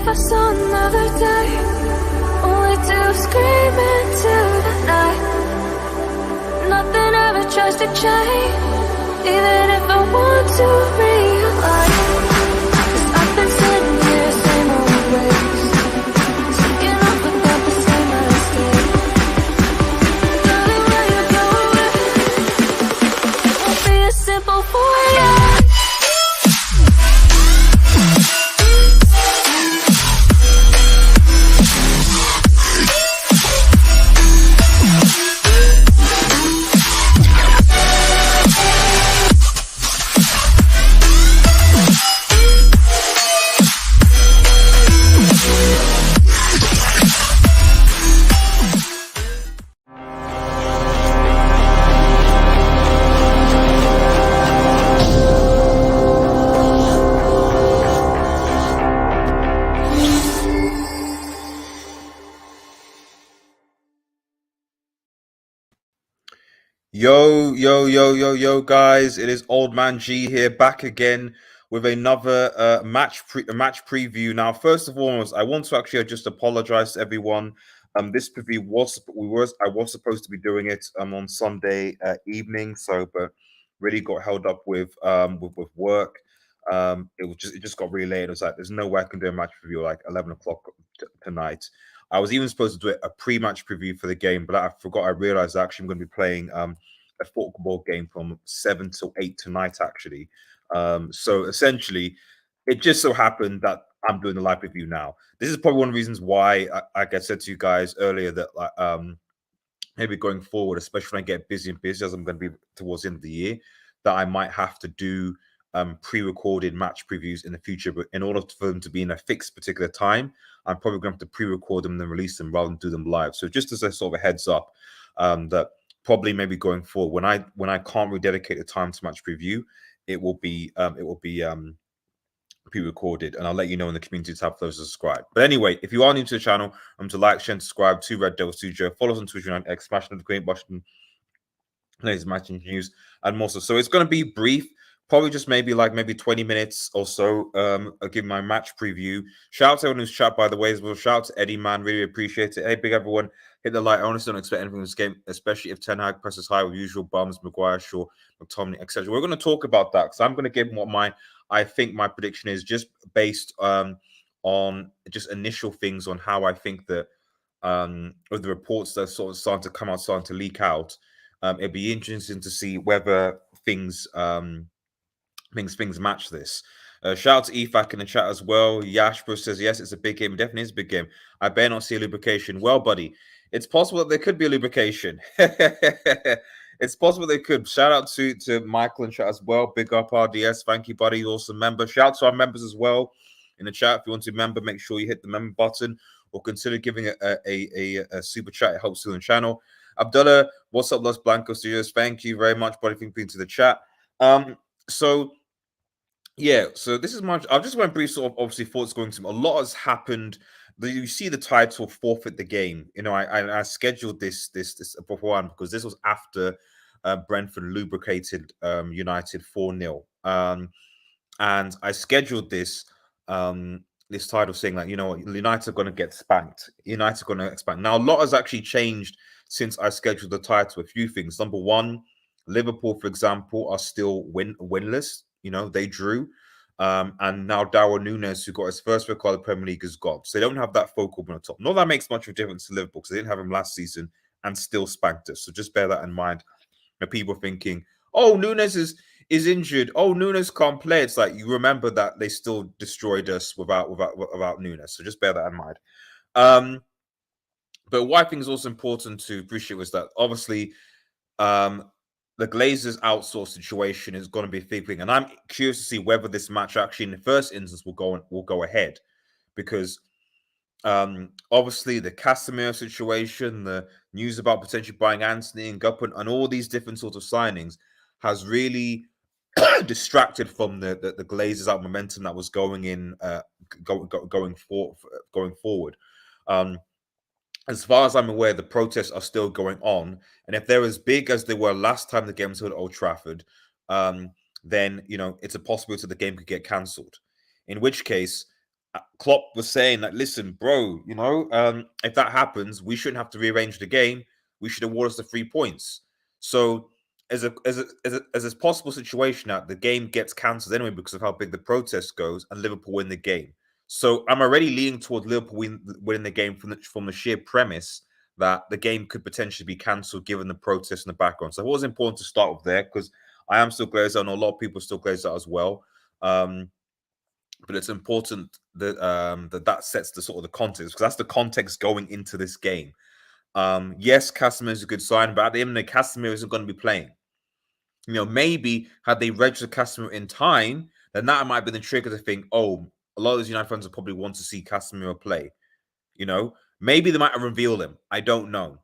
if I saw another day, only to scream into the night. Nothing ever tries to change, even if I want to realize. 'Cause I've been sitting here, same old ways, taking off without the same mistake. Darling, when you go away, it won't be as simple for you. Yo, guys! It is Old Man G here, back again with another match preview. Now, first of all, I want to actually just apologize to everyone. This preview I was supposed to be doing it on Sunday evening, but really got held up with work. It just got really late. It was like there's no way I can do a match preview like 11 o'clock tonight. I was even supposed to do a pre-match preview for the game, but I forgot. I realized actually I'm going to be playing a football game from 7 till 8 tonight, actually. So essentially, it just so happened that I'm doing the live review now. This is probably one of the reasons why, like I said to you guys earlier, that maybe going forward, especially when I get busy and busy as I'm going to be towards the end of the year, that I might have to do pre-recorded match previews in the future. But in order for them to be in a fixed particular time, I'm probably going to have to pre-record them and then release them rather than do them live. So just as a sort of a heads up, that probably maybe going forward, when I can't really dedicate the time to match preview, it will be pre-recorded, and I'll let you know in the community tab for those to subscribe. But anyway, if you are new to the channel, to like, share, and subscribe to Red Devil Studio. Follow us on Twitter and X, smash the green button, latest matching news, and more. So it's going to be brief. Probably just maybe 20 minutes or so. I'll give my match preview. Shout out to everyone who's chat, by the way, as well. Shout out to Eddie, man. Really appreciate it. Hey, big everyone. Hit the like. I honestly don't expect anything in this game, especially if Ten Hag presses high with usual bums, Maguire, Shaw, McTominay, etc. We're going to talk about that because I'm going to give what I think my prediction is, just based on just initial things on how I think that with the reports that are sort of starting to leak out. It'd be interesting to see whether things match this. Shout out to EFAC in the chat as well. Yashbro says, yes, it's a big game. It definitely is a big game. I better not see a lubrication. Well, buddy, it's possible that there could be a lubrication. It's possible they could. Shout out to Michael in chat as well. Big up RDS. Thank you, buddy. Awesome member. Shout out to our members as well in the chat. If you want to be a member, make sure you hit the member button or consider giving a super chat. It helps to the channel. Abdullah, what's up, Los Blancos Studios? Thank you very much, buddy, for being to the chat. So this is much. I just went brief sort of obviously thoughts going to. A lot has happened. You see the title "Forfeit the Game." You know, I scheduled this beforehand because this was after Brentford lubricated United 4-0, and I scheduled this this title saying like, you know what, United are going to get spanked. United are going to get spanked. Now a lot has actually changed since I scheduled the title. A few things. Number one, Liverpool, for example, are still winless. You know, they drew. And now Darwin Núñez, who got his first red card in the Premier League, is gone. So they don't have that focal point on top. Not that makes much of a difference to Liverpool because they didn't have him last season and still spanked us. So just bear that in mind. You know, people thinking, oh, Núñez is injured. Oh, Núñez can't play. It's like, you remember that they still destroyed us without Núñez. So just bear that in mind. But what I think is also important to appreciate was that obviously the Glazers outsource situation is going to be a big thing, and I'm curious to see whether this match actually, in the first instance, will go ahead, because obviously the Casemiro situation, the news about potentially buying Anthony and Guppen, and all these different sorts of signings has really distracted from the Glazers out momentum that was going forward. As far as I'm aware, the protests are still going on. And if they're as big as they were last time the game was held at Old Trafford, then, you know, it's a possibility the game could get cancelled. In which case, Klopp was saying that, listen, bro, if that happens, we shouldn't have to rearrange the game. We should award us the 3 points. So, as a possible situation that the game gets cancelled anyway because of how big the protest goes, and Liverpool win the game. So, I'm already leaning towards Liverpool winning the game from the sheer premise that the game could potentially be cancelled given the protest in the background. So, it was important to start with there because I am still glazed out, and a lot of people still glazed out as well. But it's important that that sets the sort of the context, because that's the context going into this game. Yes, Casemiro is a good sign, but at the end of the day, Casemiro isn't going to be playing. Maybe had they registered Casemiro in time, then that might be the trigger to think, oh, a lot of those United fans will probably want to see Casemiro play. Maybe they might have revealed him. I don't know.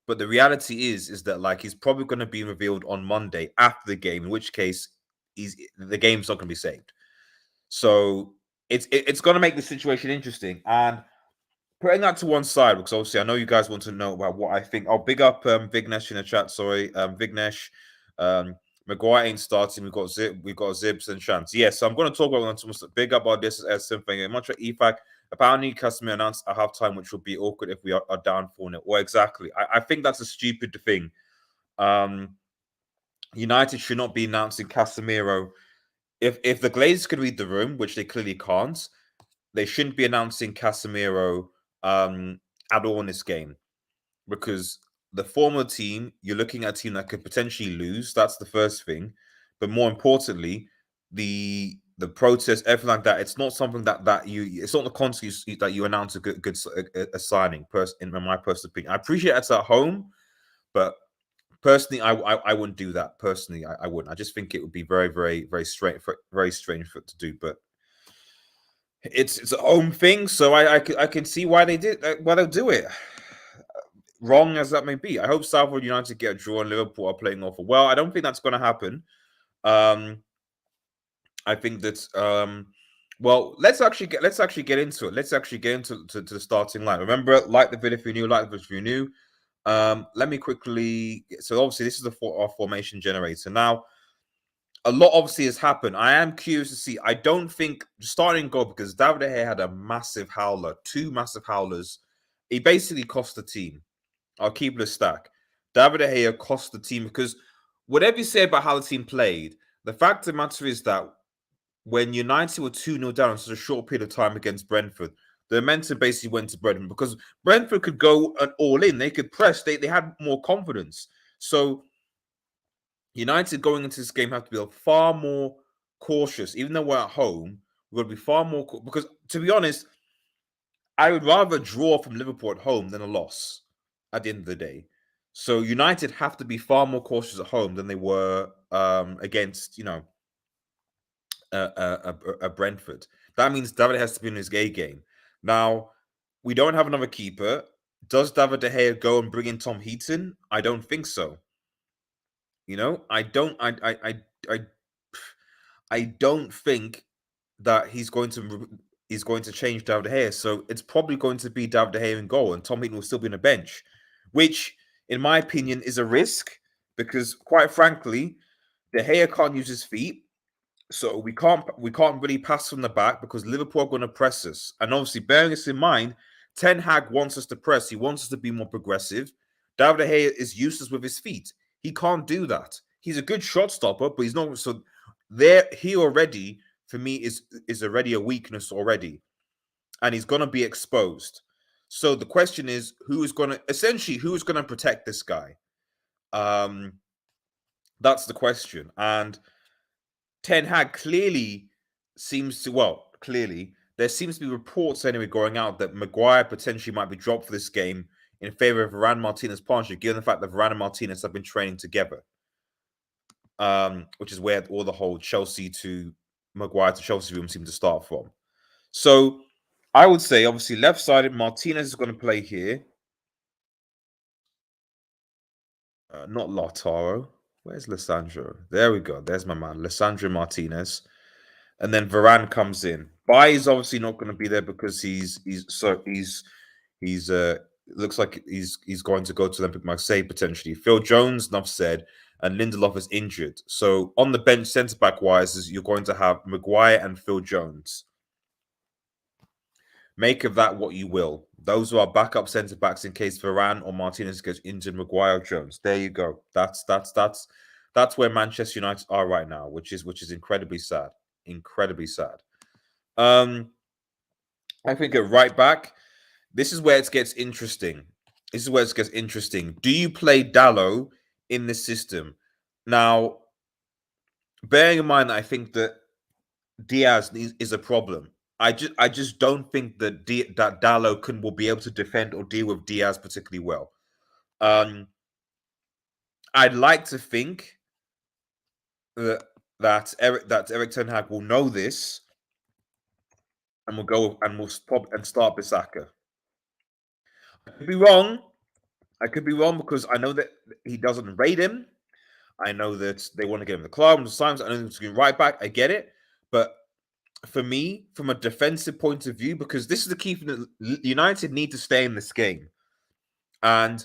But the reality is that like he's probably going to be revealed on Monday after the game, in which case the game's not going to be saved. So it's going to make the situation interesting. And putting that to one side, because obviously I know you guys want to know about what I think. I'll big up Vignesh in the chat. Sorry, Vignesh. Maguire ain't starting. We've got Zibs and Chance. Yes, so I'm going to talk about them. Big up about this as something. Much like EFAC. Apparently, Casemiro announced at halftime, which would be awkward if we are down 4-0. Well, exactly. I think that's a stupid thing. United should not be announcing Casemiro. If the Glazers could read the room, which they clearly can't, they shouldn't be announcing Casemiro at all in this game, because the former team, you're looking at a team that could potentially lose. That's the first thing, but more importantly, the protest, everything like that. It's not something that you. It's not the context that you announce a signing. In my personal opinion, I appreciate it's at home, but personally, I wouldn't do that. Personally, I wouldn't. I just think it would be very, very, very strange for it to do. But it's a home thing, so I can see why they did why they'll do it. Wrong as that may be, I hope Southwood United get a draw and Liverpool are playing awful. Well, I don't think that's going to happen. I think that well, let's actually get into it. Let's actually get into the starting line. Remember, like the video if you're new, like the video if you're new. Let me quickly. So obviously, this is our formation generator. Now, a lot obviously has happened. I am curious to see. I don't think starting goal, because David De Gea had a massive howler, 2 massive howlers. He basically cost the team. I'll keep it a stack. David De Gea cost the team, because whatever you say about how the team played, the fact of the matter is that when United were 2-0 down in such a short period of time against Brentford, the momentum basically went to Brentford, because Brentford could go all in. They could press. They had more confidence. So United going into this game have to be far more cautious. Even though we're at home, we're going to be far more because, to be honest, I would rather draw from Liverpool at home than a loss at the end of the day. So United have to be far more cautious at home than they were against, a Brentford. That means David has to be in his A game. Now, we don't have another keeper. Does David De Gea go and bring in Tom Heaton? I don't think so. I don't think that he's going to change David De Gea. So it's probably going to be David De Gea in goal, and Tom Heaton will still be on the bench, which, in my opinion, is a risk, because, quite frankly, De Gea can't use his feet. So we can't really pass from the back, because Liverpool are going to press us. And obviously, bearing this in mind, Ten Hag wants us to press. He wants us to be more progressive. David De Gea is useless with his feet. He can't do that. He's a good shot stopper, but he's not. So there, he already, for me, is already a weakness already, and he's going to be exposed. So the question is, who is going to protect this guy? That's the question. And Ten Hag clearly there seems to be reports anyway going out that Maguire potentially might be dropped for this game in favor of Varane Martinez partnership, given the fact that Varane and Martinez have been training together, which is where all the whole Chelsea to Maguire to Chelsea room seem to start from. So I would say, obviously, left-sided, Martinez is going to play here. Not Lautaro. Where's Lissandro? There we go. There's my man, Lissandro Martinez. And then Varane comes in. Bai is obviously not going to be there because he's looks like he's going to go to Olympic Marseille potentially. Phil Jones, enough said, and Lindelof is injured. So on the bench, centre back wise, you're going to have Maguire and Phil Jones. Make of that what you will. Those are our backup centre backs in case Varane or Martinez gets injured. Maguire, Jones. There you go. That's where Manchester United are right now, which is incredibly sad. Incredibly sad. I think at right back, this is where it gets interesting. This is where it gets interesting. Do you play Dallo in this system? Now, bearing in mind that I think that Diaz is a problem. I just don't think that that Dallo will be able to defend or deal with Diaz particularly well. I'd like to think that Eric Ten Hag will know this and will go and will start Bissaka. I could be wrong. I could be wrong because I know that he doesn't rate him. I know that they want to get him the club. Sometimes I know he's going right back. I get it, but for me, from a defensive point of view, because this is the key thing that United need to stay in this game. And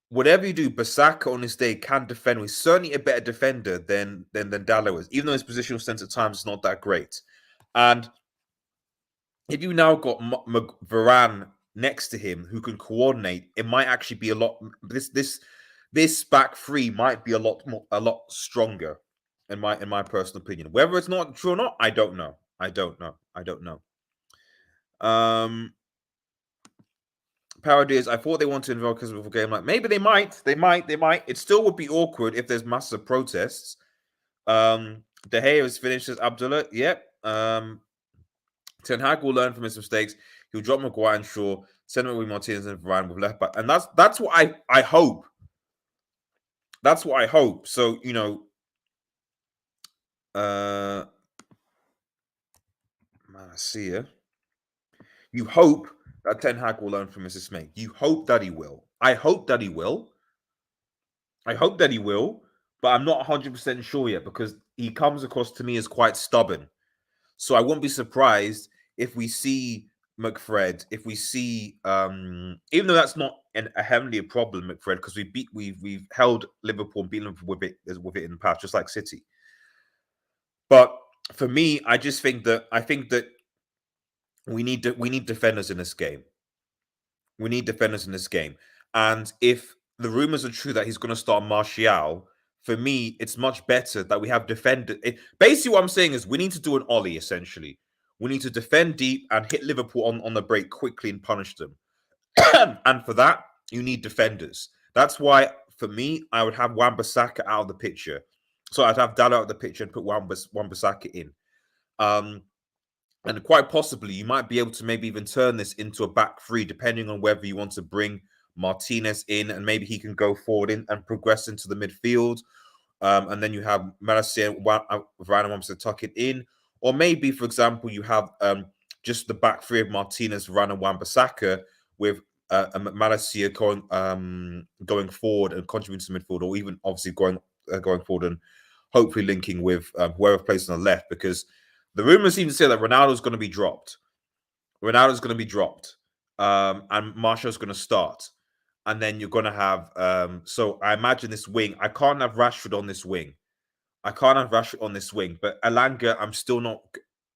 whatever you do, Bissaka on this day can defend. He's certainly a better defender than Dallo is, even though his positional sense at times is not that great. And if you now got Varane next to him who can coordinate, it might actually be a lot. This back three might be a lot stronger, in my personal opinion. Whether it's not true or not, I don't know. I don't know. Parodies, I thought they wanted to invoke us before game. Like maybe they might. It still would be awkward if there's massive protests. De Gea has finished as Abdullah. Yep. Ten Hag will learn from his mistakes. He'll drop Maguire and Shaw, send him with Martinez and Varane with left back. And that's what I hope. That's what I hope. So, Manasia. You hope that Ten Hag will learn from his mistake. You hope that he will. I hope that he will. But I'm not 100% sure yet because he comes across to me as quite stubborn. So I won't be surprised if we see McFred, if we see, even though that's not a heavily a problem, McFred, because we've held Liverpool and beaten Liverpool with it in the past, just like City. But for me, I think that we need defenders in this game. We need defenders in this game, and if the rumors are true that he's going to start Martial, for me, it's much better that we have defenders. Basically, what I'm saying is we need to do an Ollie, essentially. We need to defend deep and hit Liverpool on the break quickly and punish them. And for that, you need defenders. That's why, for me, I would have Wan-Bissaka out of the picture. So I'd have Dallo out of the picture and put Wan-Bissaka in. And quite possibly, you might be able to maybe even turn this into a back three, depending on whether you want to bring Martinez in and maybe he can go forward and progress into the midfield. And then you have Malacia and Varane wants to tuck it in. Or maybe, for example, you have just the back three of Martinez, Varane, and Wan-Bissaka with Malacia going forward and contributing to midfield, or even obviously going forward and hopefully linking with whoever plays on the left, because the rumors seem to say that Ronaldo's going to be dropped. And Martial's going to start. And then you're going to have... so I imagine this wing... I can't have Rashford on this wing. But Elanga, I'm still not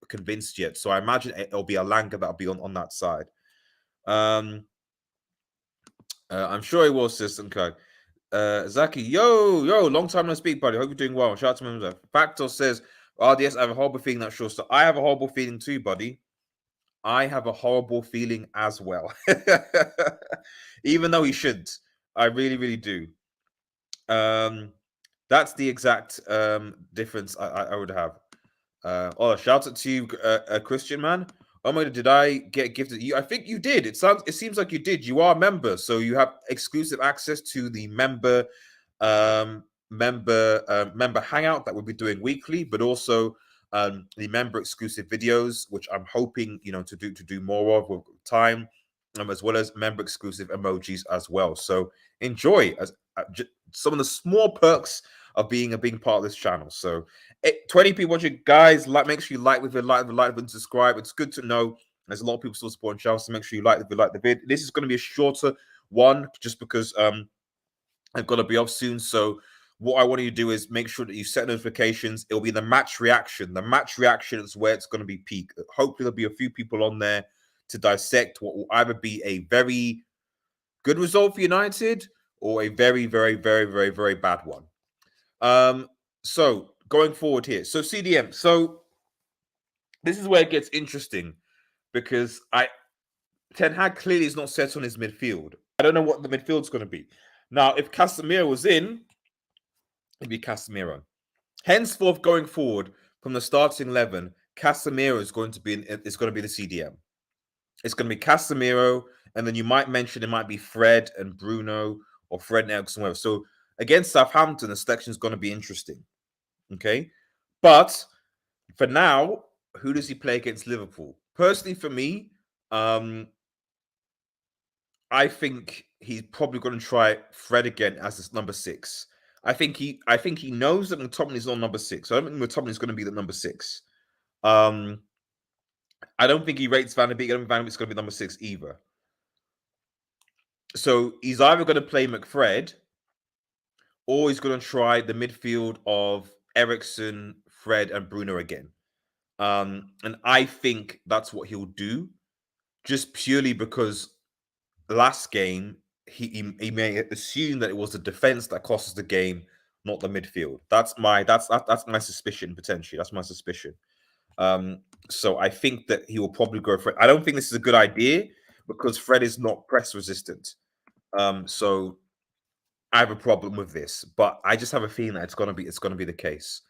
convinced yet. So I imagine it'll be Elanga that'll be on that side. I'm sure he will, System Code. Zaki, yo, long time no speak, buddy. Hope you're doing well. Shout out to members. Factor says, RDS, I have a horrible feeling that sure. So I have a horrible feeling too, buddy. I have a horrible feeling as well. Even though he should. I really, really do. That's the exact difference I would have. Shout out to you, Christian man. Oh my, did I get gifted you? I think you did. It seems like you did. You are a member, so you have exclusive access to the member hangout that we'll be doing weekly, but also the member exclusive videos, which I'm hoping to do more of with time, as well as member exclusive emojis as well. So enjoy some of the small perks of being part of this channel. So 20 people watching, guys. Make sure you like the video and subscribe. It's good to know there's a lot of people still supporting channel, so make sure you like the video. This is going to be a shorter one just because I've got to be off soon. So what I want you to do is make sure that you set notifications. It'll be the match reaction. The match reaction is where it's going to be peak. Hopefully there'll be a few people on there to dissect what will either be a very good result for United or a very, very, very, very, very bad one. So going forward here, so CDM, so this is where it gets interesting because Ten Hag clearly is not set on his midfield. I don't know what the midfield's going to be. Now, if Casemiro was in, it'd be Casemiro. Henceforth, going forward from the starting 11, Casemiro is going to be the CDM. It's going to be Casemiro, and then you might mention it might be Fred and Bruno or Fred and Eriksen, whatever. So against Southampton, the selection is going to be interesting. Okay, but for now, who does he play against Liverpool? Personally, for me, I think he's probably going to try Fred again as his number 6. I think he knows that McTominay is on number 6. So I don't think McTominay is going to be the number 6. I don't think he rates Van de Beek. I don't think Van de Beek's going to be number 6 either. So he's either going to play McFred or he's going to try the midfield of Eriksen, Fred, and Bruno again. And I think that's what he'll do, just purely because last game he may assume that it was the defense that cost us the game, not the midfield. That's my suspicion potentially. That's my suspicion. So I think that he will probably go for it. I don't think this is a good idea because Fred is not press resistant. So I have a problem with this, but I just have a feeling that it's gonna be the case.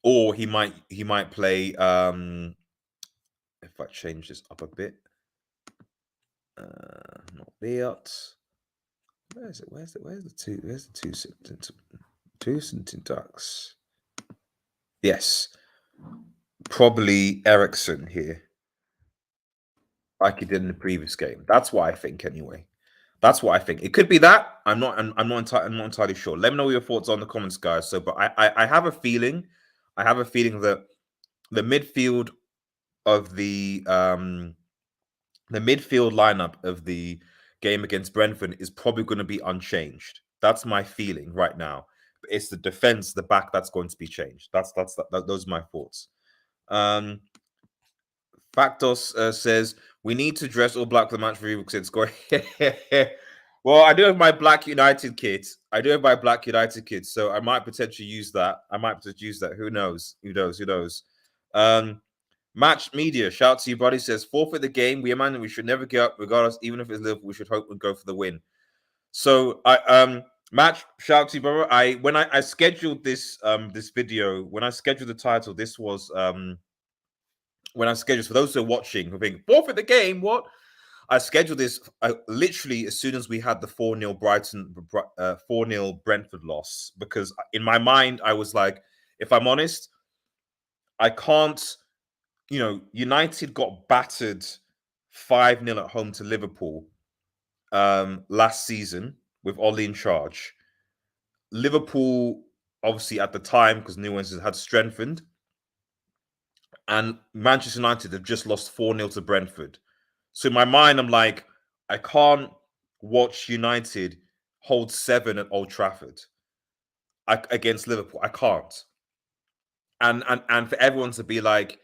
Or he might play. If I change this up a bit, not Beat. Where is it? Where's the two Ducks? Yes, probably Eriksen here, like he did in the previous game. That's what I think, anyway. That's what I think. It could be that. I'm not entirely sure. Let me know your thoughts on the comments, guys. So, but I have a feeling. I have a feeling that the midfield of the midfield lineup of the game against Brentford is probably going to be unchanged. That's my feeling right now. It's the defense, the back, that's going to be changed. Those are my thoughts. Factos says we need to dress all black for the match review because it's going. Well, I do have my Black United kit. So I might potentially use that. Who knows? Match Media, shout to you, buddy. Says forfeit the game. We imagine we should never give up, regardless. Even if it's Liverpool, we should hope and go for the win. So Match, shout to you, brother. When I scheduled this video, when I scheduled the title, this was when I scheduled, for those who are watching who think forfeit the game, what? I scheduled this literally as soon as we had the 4-0 Brentford loss, because in my mind I was like, if I'm honest, I can't. United got battered 5-0 at home to Liverpool last season with Ole in charge. Liverpool, obviously at the time, because nuances had strengthened, and Manchester United have just lost 4-0 to Brentford. So in my mind, I'm like, I can't watch United hold 7 at Old Trafford against Liverpool. I can't. And for everyone to be like,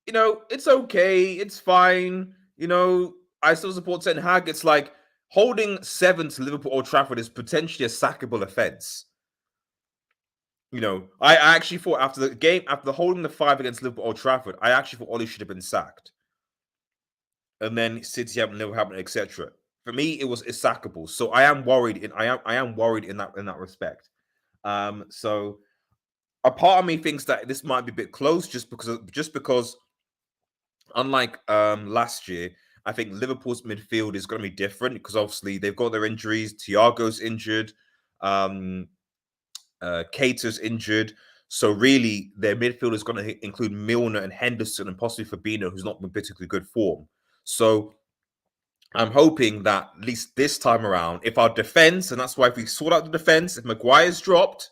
it's okay, it's fine. I still support Ten Hag. It's like holding 7 to Liverpool Old Trafford is potentially a sackable offense. I actually thought after the game, after holding the 5 against Liverpool Old Trafford, I actually thought Ole should have been sacked. And then City happened, Liverpool happened, etc. For me, it's sackable. So I am worried. I am worried in that respect. So a part of me thinks that this might be a bit close, just because unlike last year, I think Liverpool's midfield is going to be different because obviously they've got their injuries. Thiago's injured, Keita's injured. So really, their midfield is going to include Milner and Henderson and possibly Fabinho, who's not in particularly good form. So I'm hoping that at least this time around, if our defense, and that's why if we sort out the defense, if Maguire's dropped,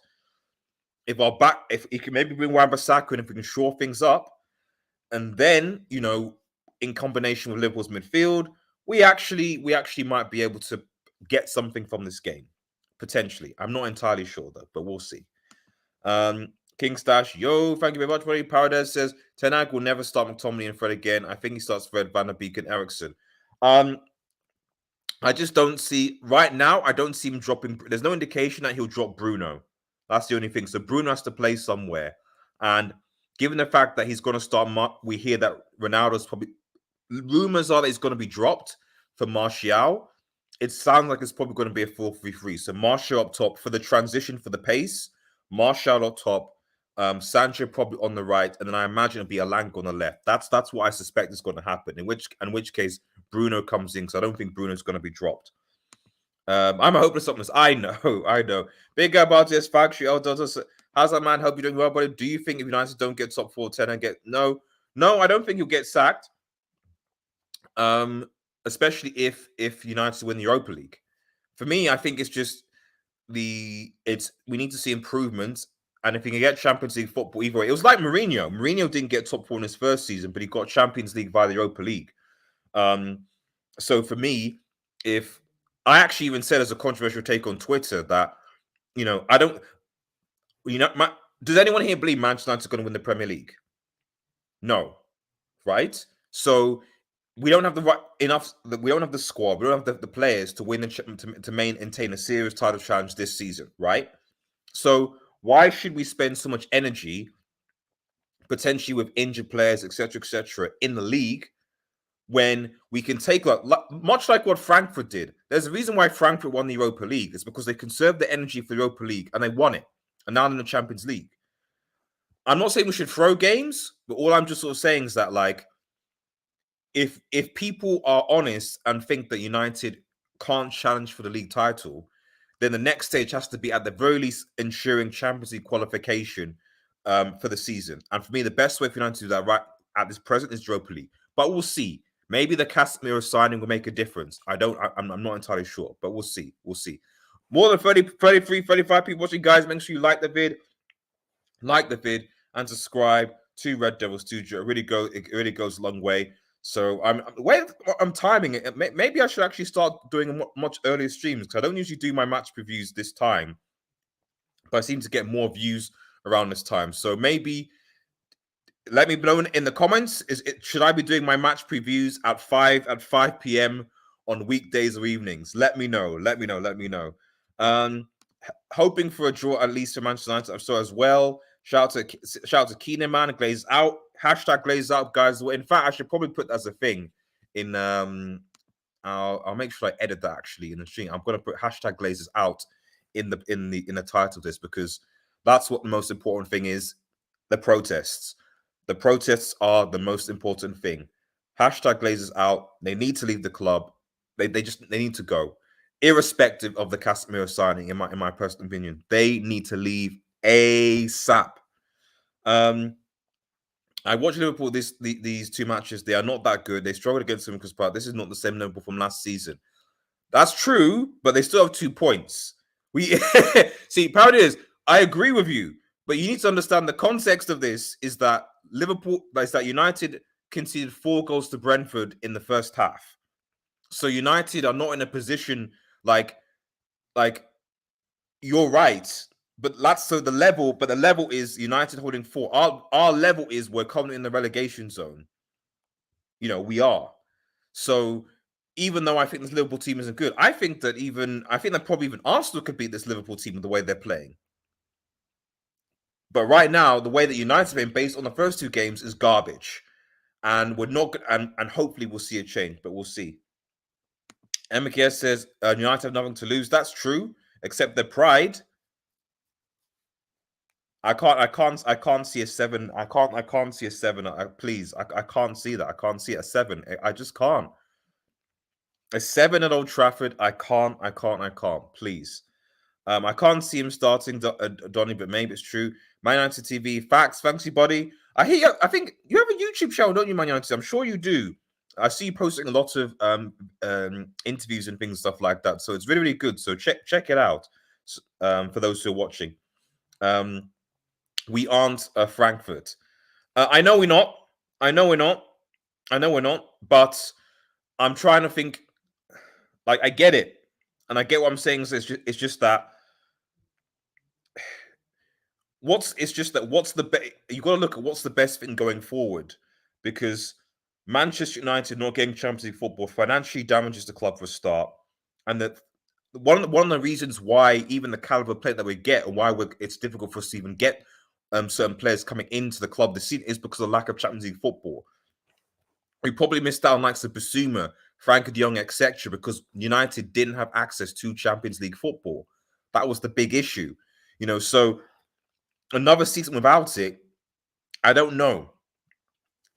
if our back, if he can maybe bring Wan-Bissaka and if we can shore things up, and then in combination with Liverpool's midfield, we actually might be able to get something from this game potentially. I'm not entirely sure though, but we'll see. King Stash, yo, thank you very much, buddy. Paradise says Ten Hag will never start McTominay and Fred again. I think he starts Fred, Van der Beek, and Eriksson. I just don't see right now. I don't see him dropping. There's no indication that he'll drop Bruno. That's the only thing. So Bruno has to play somewhere, and given the fact that he's going to start, we hear that Ronaldo's probably. Rumors are that he's going to be dropped for Martial. It sounds like it's probably going to be a 4-3-3. So Martial up top for the transition for the pace. Martial up top. Sancho probably on the right, and then I imagine it'll be Alanga on the left. That's what I suspect is going to happen. In which case Bruno comes in, because I don't think Bruno's going to be dropped. I'm a hopeless optimist. I know. Big guy about this factory. How's that man? Hope you're doing well, buddy. Do you think if United don't get top 4, 10 and get no? I don't think he'll get sacked. Especially if United win the Europa League. For me, I think it's just we need to see improvements. And if he can get Champions League football either way, it was like Mourinho. Mourinho didn't get top 4 in his first season, but he got Champions League via the Europa League. So for me, if I actually even said as a controversial take on Twitter that, I don't, does anyone here believe Manchester United is going to win the Premier League? No, right? So we don't have we don't have the squad, we don't have the players to win to maintain a serious title challenge this season, right? So why should we spend so much energy potentially with injured players, etc., in the league when we can take much like what Frankfurt did? There's a reason why Frankfurt won the Europa League. It's because they conserved the energy for the Europa League and they won it. And now they're in the Champions League. I'm not saying we should throw games, but all I'm just sort of saying is that, like, if people are honest and think that United can't challenge for the league title, then the next stage has to be at the very least ensuring Champions League qualification for the season. And for me, the best way for United to do that right at this present is Europa League. But we'll see. Maybe the Casemiro signing will make a difference. I'm not entirely sure, but we'll see. More than 30, 33, 35 people watching, guys. Make sure you like the vid, and subscribe to Red Devils Studio. It really goes a long way. So I'm timing it. Maybe I should actually start doing much earlier streams, because I don't usually do my match previews this time, but I seem to get more views around this time. So maybe let me know in the comments. Should I be doing my match previews at 5 p.m. on weekdays or evenings? Let me know. Hoping for a draw at least for Manchester United. I saw as well. Shout out to Keenan, man. Glaze out. Hashtag glaze out, guys. In fact, I should probably put that as a thing in I'll make sure I edit that actually in the stream. I'm gonna put hashtag glazes out in the title of this, because that's what the most important thing is. The protests. The protests are the most important thing. Hashtag glazes out. They need to leave the club. They need to go. Irrespective of the Casemiro signing, in my personal opinion. They need to leave ASAP. I watched Liverpool these two matches. They are not that good. They struggled against Liverpool Park. This is not the same Liverpool from last season. That's true, but they still have 2 points. We see, part is I agree with you, but you need to understand the context of this is that United conceded 4 goals to Brentford in the first half. So United are not in a position like you're right. But the level is United holding 4. Our level is we're coming in the relegation zone. We are. So even though I think this Liverpool team isn't good, I think that probably even Arsenal could beat this Liverpool team with the way they're playing. But right now, the way that United's been based on the first 2 games is garbage. And we're not and hopefully we'll see a change, but we'll see. MKS says United have nothing to lose. That's true, except their pride. I can't see a 7. I can't see a 7. Please, I can't see that. I can't see a 7. I just can't. A 7 at Old Trafford. I can't. Please. I can't see him starting Donny, but maybe it's true. Man United TV. Facts. Fancy body. I think you have a YouTube channel, don't you, Man United? I'm sure you do. I see you posting a lot of interviews and things, stuff like that. So it's really, really good. So check it out for those who are watching. We aren't Frankfurt. I know we're not. But I'm trying to think. Like, I get it, and I get what I'm saying. So it's just that it's just that what's the you got to look at what's the best thing going forward, because Manchester United not getting Champions League football financially damages the club for a start, and that one of the reasons why even the caliber of player that we get and why it's difficult for us to even get certain players coming into the club this season is because of the lack of Champions League football. We probably missed out on likes of Basuma, Frank de Jong, etc., because United didn't have access to Champions League football. That was the big issue, So another season without it, I don't know.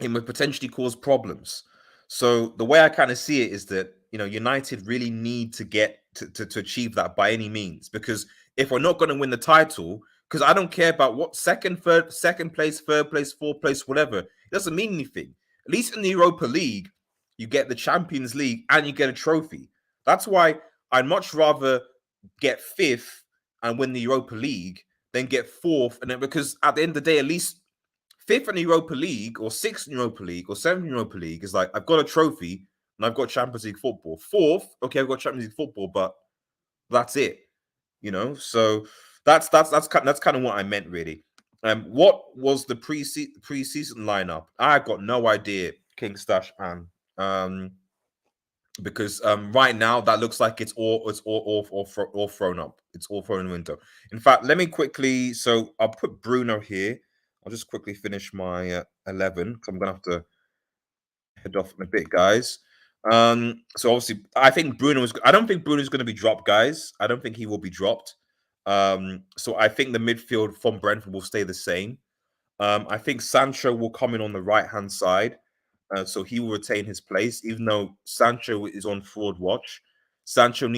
It would potentially cause problems. So the way I kind of see it is that United really need to get to achieve that by any means, because if we're not going to win the title, because I don't care about what second place, third place, fourth place, whatever, it doesn't mean anything. At least in the Europa League, you get the Champions League and you get a trophy. That's why I'd much rather get fifth and win the Europa League than get fourth, and then because at the end of the day, at least fifth in the Europa League or sixth in Europa League or seventh in Europa League is like I've got a trophy and I've got Champions League football. Fourth, okay, I've got Champions League football, but that's it. So that's kind of what I meant really. What was the preseason lineup? I got no idea, King Stash and because right now that looks like it's all thrown up. It's all thrown in the window. In fact, let me quickly. So I'll put Bruno here. I'll just quickly finish my 11 because I'm gonna have to head off in a bit, guys. So obviously, I think I don't think Bruno's going to be dropped, guys. I don't think he will be dropped. So I think the midfield from Brentford will stay the same. I think Sancho will come in on the right hand side. So he will retain his place, even though Sancho is on fraud watch. Sancho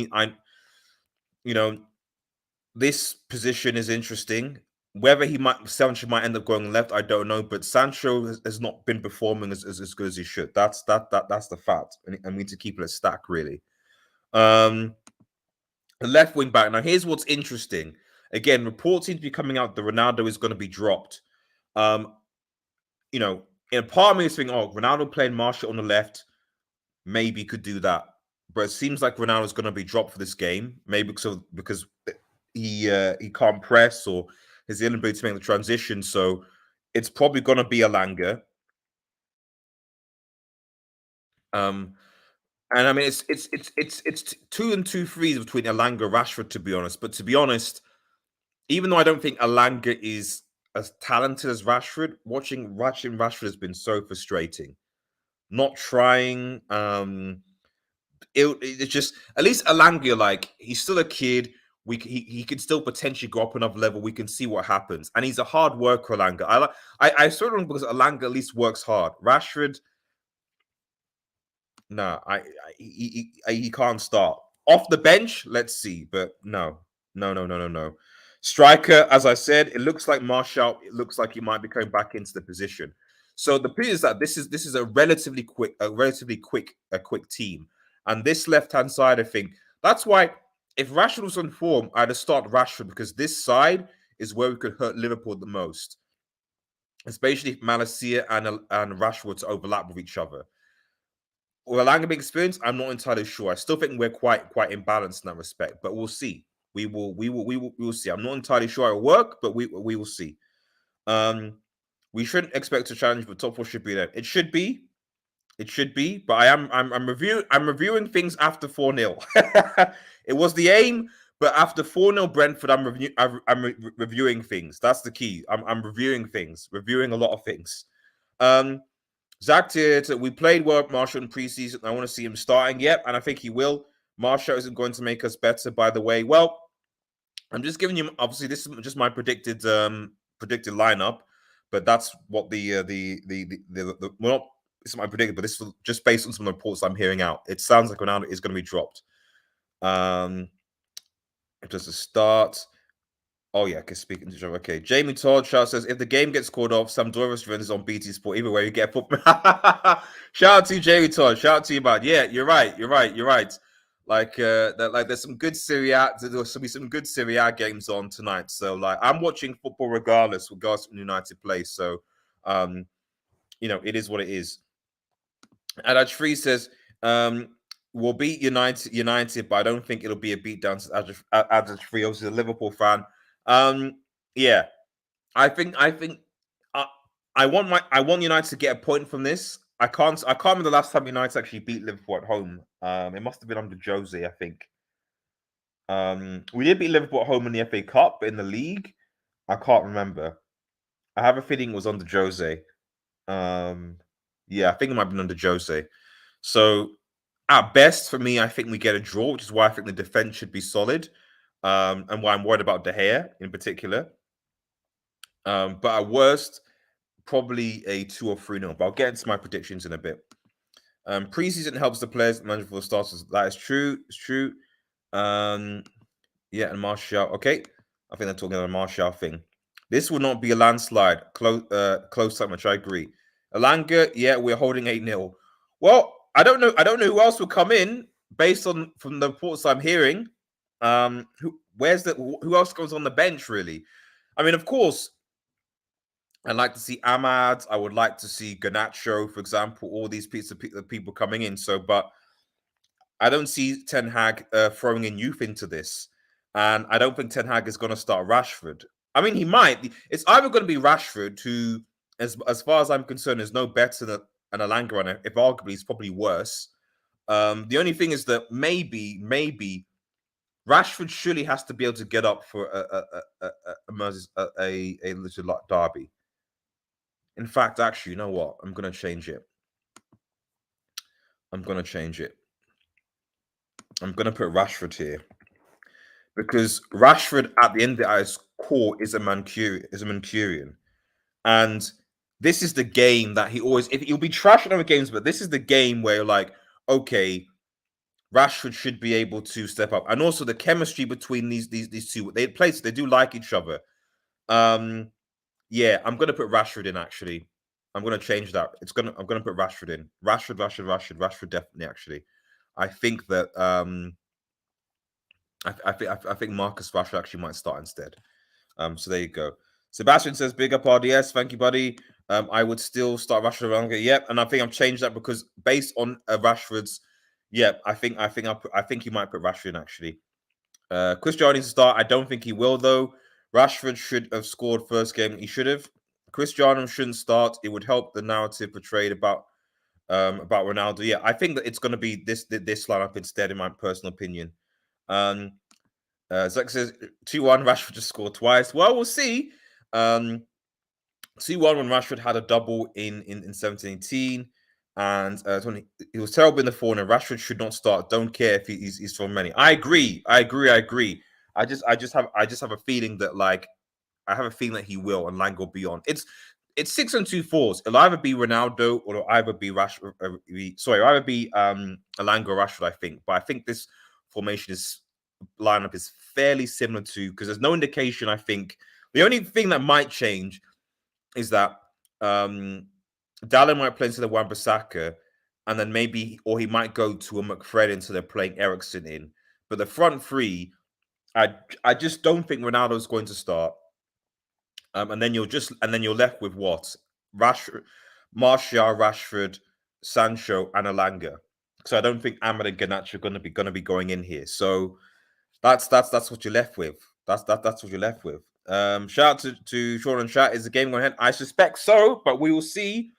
this position is interesting. Whether Sancho might end up going left, I don't know. But Sancho has not been performing as good as he should. That's the fact, and we need to keep it a stack really. The left wing back. Now, here's what's interesting. Again, reports seem to be coming out that Ronaldo is going to be dropped. In a part of me is thinking, Ronaldo playing Martial on the left, maybe could do that. But it seems like Ronaldo's going to be dropped for this game, maybe because he can't press or his inability to make the transition. So it's probably going to be Alanga. And I mean it's 2 and 2 threes between Alanga and Rashford, to be honest. But to be honest, even though I don't think Alanga is as talented as Rashford, watching Rashford has been so frustrating. Not trying. It's just at least Alanga, like he's still a kid. He can still potentially go up another level. We can see what happens, and he's a hard worker. Alanga, I sort of because Alanga at least works hard. Rashford, no, he can't start off the bench. Let's see, but no. Striker, as I said, it looks like Martial. It looks like he might be coming back into the position. So the point is that this is a relatively quick team, and this left hand side, I think that's why if Rashford was on form, I'd have started Rashford because this side is where we could hurt Liverpool the most, especially if Malacia and Rashford to overlap with each other. Will Alanga be experienced? I'm not entirely sure. I still think we're quite imbalanced in that respect, but we'll see. We will see. I'm not entirely sure it'll work, but we will see. We shouldn't expect a challenge, but top four should be there. It should be, but I'm reviewing things after 4-0. It was the aim, but after 4-0 Brentford, I'm reviewing things. That's the key. I'm reviewing things, reviewing a lot of things. Zach, we played well Martial in preseason. I want to see him starting. Yep, and I think he will. Martial isn't going to make us better, by the way. Well, I'm just giving you. Obviously, this is just my predicted lineup, but that's what well, it's not my predicted, but this is just based on some of the reports I'm hearing out. It sounds like Ronaldo is going to be dropped. Just a start. Oh yeah, okay, speaking to each other. Okay, Jamie Todd says if the game gets called off, Sampdoria's friend is on BT Sport. Either way, you get football. Shout out to you, Jamie Todd. Shout out to you, man. Yeah, you're right. Like there's some good Serie A. There'll be some good Serie A games on tonight. So like, I'm watching football regardless to United play. So, it is what it is. And Free says, we'll beat United, but I don't think it'll be a beatdown. Free, obviously a Liverpool fan. Yeah. I think uh, I want United to get a point from this. I can't remember the last time United actually beat Liverpool at home. It must have been under Jose, I think. We did beat Liverpool at home in the FA Cup, but in the league, I can't remember. I have a feeling it was under Jose. Yeah, I think it might have been under Jose. So at best for me, I think we get a draw, which is why I think the defense should be solid. And why I'm worried about De Gea in particular. But at worst, probably a 2 or 3-0. But I'll get into my predictions in a bit. Preseason helps the players manage for the starters. That is true. It's true. Yeah, and Martial. Okay. I think they're talking about a Martial thing. This will not be a landslide. Close up match. I agree. Alanga, yeah, we're holding 8-0. Well, I don't know. I don't know who else will come in based on from the reports I'm hearing. Who else goes on the bench, really? I mean, of course, I'd like to see Ahmad. I would like to see Garnacho, for example, all these people coming in. So, but I don't see Ten Hag throwing in youth into this. And I don't think Ten Hag is going to start Rashford. I mean, he might. It's either going to be Rashford, who, as far as I'm concerned, is no better than an Alanga, and if arguably he's probably worse. The only thing is that maybe Rashford surely has to be able to get up for a little derby. In fact, actually, you know what? I'm going to change it. I'm going to put Rashford here. Because Rashford, at the end of his core, is a Mancunian. And this is the game that he always... He'll be trash in other games, but this is the game where you're like, okay, Rashford should be able to step up. And also the chemistry between these two. They play, so they do like each other. Yeah, I'm going to put Rashford in, actually. I'm going to change that. I'm going to put Rashford in. Rashford, definitely, actually. I think that I think Marcus Rashford actually might start instead. So there you go. Sebastian says, "Big up RDS, thank you, buddy." I would still start Rashford around. Yep, and I think I've changed that because based on Rashford's, I think you might put Rashford in, actually. Cristiano needs to start. I don't think he will, though. Rashford should have scored first game. He should have. Cristiano shouldn't start. It would help the narrative portrayed about Ronaldo. Yeah, I think that it's going to be this lineup instead, in my personal opinion. Zach says 2-1. Rashford just scored twice. Well, we'll see. 2-1 when Rashford had a double in 17-18. And he was terrible in the corner. Rashford should not start. Don't care if he's from many. I agree. I just have a feeling that he will, and Lang will be on. It's 6 and 2 fours. It'll either be Ronaldo or it'll either be Rashford. Either be Alanga or Rashford, I think. But I think this lineup is fairly similar to, because there's no indication. I think the only thing that might change is that Dallin might play instead of Wan-Bissaka, and then he might go to a McFred instead of playing Eriksen in. But the front three, I just don't think Ronaldo's going to start. And then you're left with what? Martial, Rashford, Sancho, and Alanga. So I don't think Ahmad and Garnacho are going to be going in here. So that's what you're left with. That's what you're left with. Shout out to Sean and chat. Is the game going ahead? I suspect so, but we will see.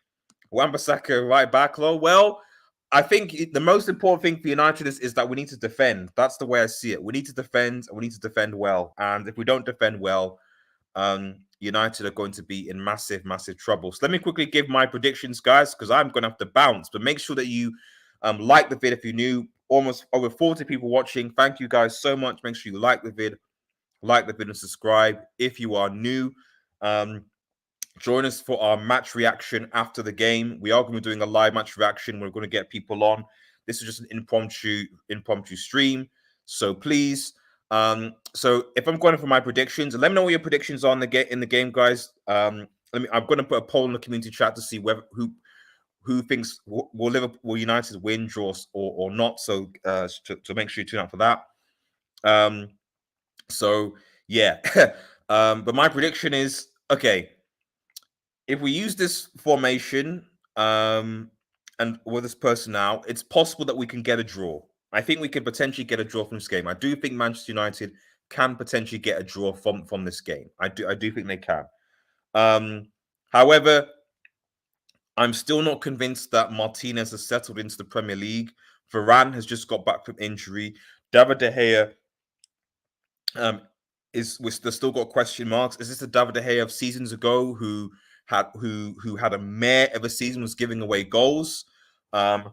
Wan-Bissaka right back low. Well, I think the most important thing for United is that we need to defend. That's the way I see it. We need to defend, and we need to defend well. And if we don't defend well, United are going to be in massive, massive trouble. So let me quickly give my predictions, guys, because I'm going to have to bounce. But make sure that you like the vid if you're new. Almost over 40 people watching. Thank you guys so much. Make sure you like the vid and subscribe if you are new. Join us for our match reaction after the game. We are going to be doing a live match reaction. We're going to get people on. This is just an impromptu stream. So please, so if I'm going for my predictions, let me know what your predictions are in the game, guys. I'm going to put a poll in the community chat to see who thinks will United win, draw, or not. So to make sure you tune out for that. So yeah, but my prediction is, okay, if we use this formation and with this personnel, it's possible that we can get a draw. I think we could potentially get a draw from this game. I do think Manchester United can potentially get a draw from this game. I do think they can. However, I'm still not convinced that Martinez has settled into the Premier League. Varane has just got back from injury. David De Gea there's still got question marks. Is this the David De Gea of seasons ago who had a mare of a season, was giving away goals? Our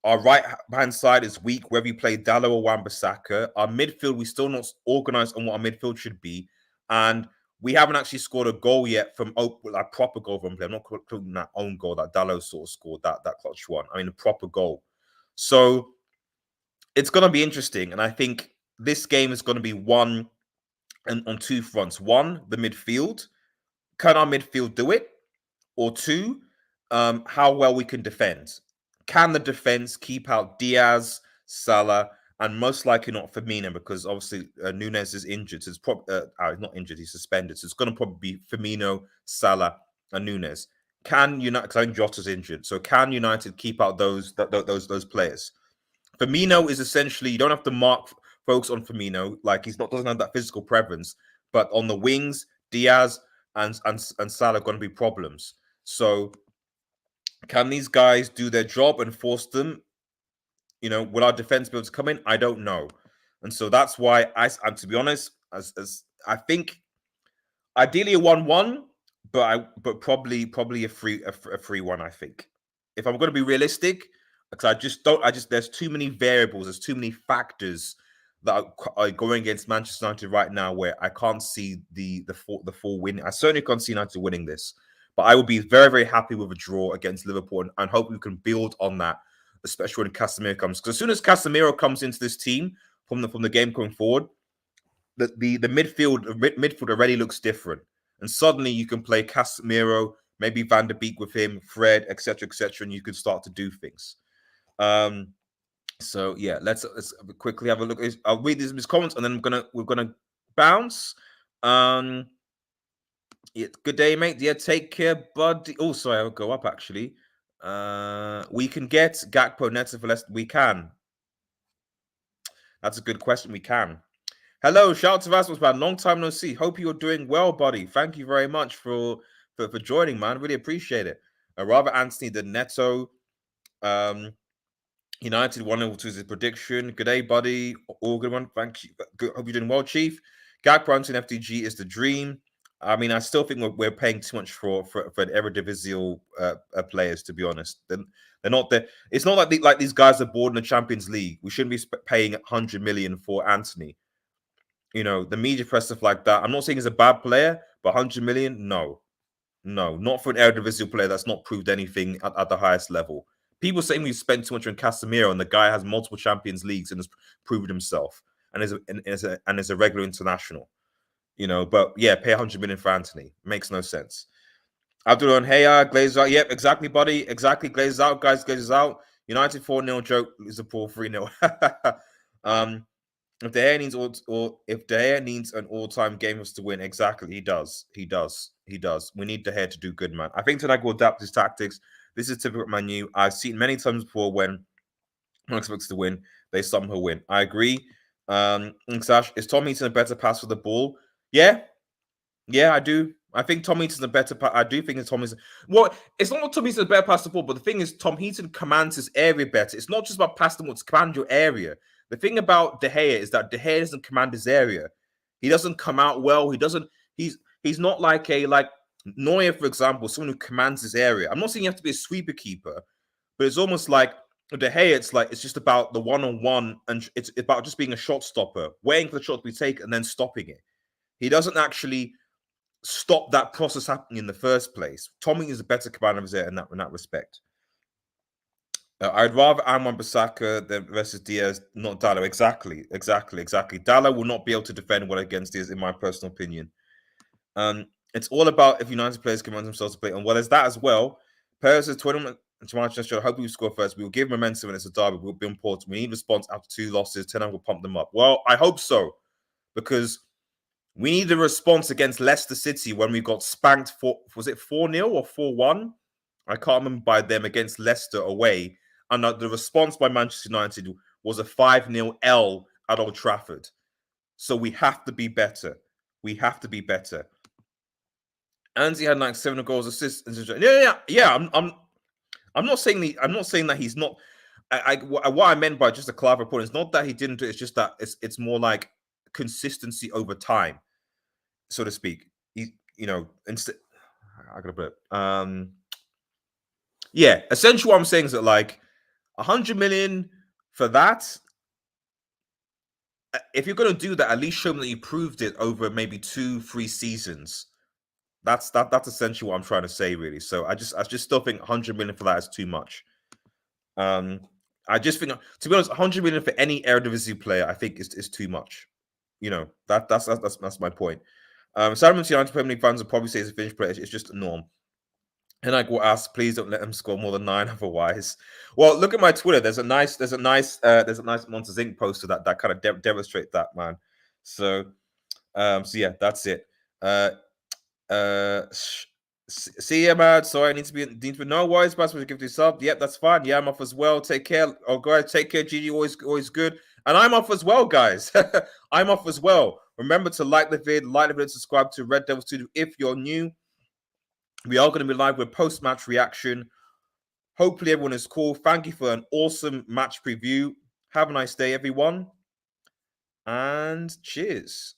right hand side is weak, whether you play Dallo or Wan-Bissaka. Our midfield, we still not organized on what our midfield should be, and we haven't actually scored a goal yet from like proper goal from play. I'm not including that own goal that Dallo sort of scored, that clutch one. I mean, a proper goal. So it's going to be interesting, and I think this game is going to be won on two fronts. One, the midfield. Can our midfield do it? Or two, how well we can defend. Can the defense keep out Diaz, Salah, and most likely not Firmino, because obviously Nunes is injured. So it's probably not injured; he's suspended. So it's going to probably be Firmino, Salah, and Nunes. Can United? Because I think Jota's injured. So can United keep out those players? Firmino is essentially, you don't have to mark folks on Firmino, like doesn't have that physical presence, but on the wings, Diaz and Salah are going to be problems. So can these guys do their job and force them? Will our defense be able to come in? I don't know. And so that's why and to be honest, as I think ideally a 1-1, but probably a 3-1, I think. If I'm going to be realistic, because there's too many variables, there's too many factors that are going against Manchester United right now where I can't see the full win. I certainly can't see United winning this. But I would be very, very happy with a draw against Liverpool and hope we can build on that, especially when Casemiro comes. Because as soon as Casemiro comes into this team from the game going forward, the midfield already looks different. And suddenly you can play Casemiro, maybe Van der Beek with him, Fred, etc., and you can start to do things. So yeah, let's quickly have a look. I'll read these comments and then we're gonna bounce. Yeah, good day, mate. Yeah, take care, buddy. Oh, sorry, I'll go up actually. We can get Gakpo Neto for less. We can. That's a good question. We can. Hello, shout out to Vasmus, man. Long time no see. Hope you're doing well, buddy. Thank you very much for joining, man. Really appreciate it. Rather Anthony than Neto. United 1-2 is his prediction. Good day, buddy. All good one. Thank you. Good. Hope you're doing well, Chief. Gakpo Anthony FTG is the dream. I mean, I still think we're paying too much for an Eredivisie players. To be honest, they're not there. It's not like these guys are bored in the Champions League. We shouldn't be paying 100 million for Anthony. The media press stuff like that. I'm not saying he's a bad player, but 100 million, no, not for an Eredivisie player that's not proved anything at the highest level. People saying we spent too much on Casemiro, and the guy has multiple Champions Leagues and has proven himself, and is a regular international. But yeah, pay 100 million for Anthony makes no sense. Abdul and Heya, Glazes out. Yep, exactly, buddy. Exactly, Glazes out, guys. Glazes out. United 4-0, joke. Liverpool 3-0. If De Gea needs an all-time game to win, exactly, he does. We need De Gea to do good, man. I think tonight will adapt his tactics. This is typical Man U. I've seen many times before when one expects to win, they somehow win. I agree. Sash, is Tom Heaton a better pass for the ball? Yeah, I do. I think Tom Heaton's a better pass. I do think it's Tom Heaton. Well, it's not Tom Heaton's a better pass the ball, but the thing is, Tom Heaton commands his area better. It's not just about passing what's command your area. The thing about De Gea is that De Gea doesn't command his area. He doesn't come out well. He's not like Neuer, for example, someone who commands his area. I'm not saying you have to be a sweeper keeper, but it's almost like De Gea, it's just about the one-on-one, and it's about just being a shot stopper, waiting for the shot to be taken and then stopping it. He doesn't actually stop that process happening in the first place. Tommy is a better commander of his area in that respect. I'd rather Wan-Bissaka than versus Diaz, not Dallo. Exactly. Dallo will not be able to defend well against Diaz, in my personal opinion. It's all about if United players can run themselves to play. And well, there's that as well. Perez is 21. I hope we score first. We will give momentum when it's a derby. We'll be important. We need response after 2 losses. Tottenham will pump them up. Well, I hope so, because we need a response against Leicester City when we got spanked was it 4-0 or 4-1? I can't remember, by them against Leicester away. And the response by Manchester United was a 5-0 L at Old Trafford. So we have to be better. Anzi had like 7 goals, assists. Yeah. I'm not saying that he's not. What I meant by just a clever point is not that he didn't do it. It's just that it's more like consistency over time, so to speak. Instead, I gotta put it. Yeah. Essentially, what I'm saying is that like 100 million for that. If you're gonna do that, at least show them that you proved it over maybe 2-3 seasons. That's essentially what I'm trying to say, really. So I just still think 100 million for that is too much. I just think, to be honest, 100 million for any Eredivisie player, I think is too much. That's my point. Southampton United Premier League fans will probably say it's a finished player. It's just a norm. And I will ask, please don't let him score more than 9 otherwise. Well, look at my Twitter. There's a nice Monsters Inc. poster that kind of demonstrate that, man. So yeah, that's it. See you, man. Sorry, I need to be no worries, but give you sub. Yep, that's fine. Yeah, I'm off as well. Take care. Oh, guys, take care. GG, always good. And I'm off as well, guys. I'm off as well. Remember to like the vid, subscribe to Red Devil Studio if you're new. We are going to be live with post-match reaction. Hopefully everyone is cool. Thank you for an awesome match preview. Have a nice day, everyone. And cheers.